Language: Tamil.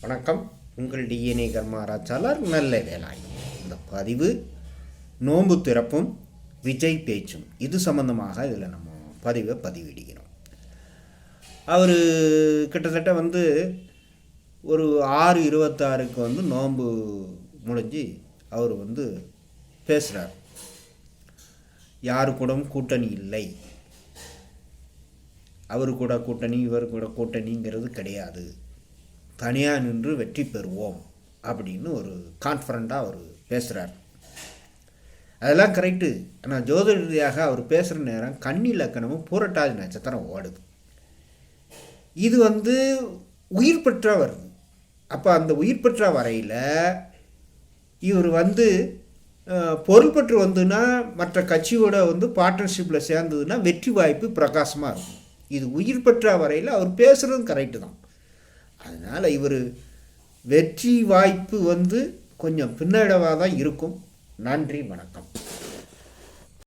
வணக்கம். உங்கள் டிஎன்ஏ கர்மா ஆராய்ச்சியாளர் நல்ல வேலாய். இந்த பதிவு நோன்பு திறப்பும் விஜய் பேச்சும் இது சம்பந்தமாக இதில் நம்ம பதிவிடுகிறோம். அவர் கிட்டத்தட்ட ஒரு 6/26 நோன்பு முடிஞ்சு அவர் பேசுகிறார். யாரு கூடவும் கூட்டணி இல்லை, அவர் கூட கூட்டணி இவர் கூட கூட்டணிங்கிறது கிடையாது, தனியாக நின்று வெற்றி பெறுவோம் அப்படின்னு ஒரு கான்ஃபிடண்ட்டாக அவர் பேசுகிறார். அதெல்லாம் கரெக்டு. ஆனால் ஜோதிட ரீதியாக அவர் பேசுகிற நேரம் கன்னி லக்கணமும் பூரட்டாதி நட்சத்திரம் ஓடுது. இது உயிர் பெற்றா வருது. அப்போ அந்த உயிர் பெற்றா வரையில் இவர் பொருள் பெற்று மற்ற கட்சியோட பார்ட்னர்ஷிப்பில் சேர்ந்ததுன்னா வெற்றி வாய்ப்பு பிரகாசமாக இருக்கும். இது உயிர் பெற்றா வரையில் அவர் பேசுகிறதும் கரெக்டு தான். அதனால் இவர் வெற்றி வாய்ப்பு கொஞ்சம் பின்னடைவாக தான் இருக்கும். நன்றி, வணக்கம்.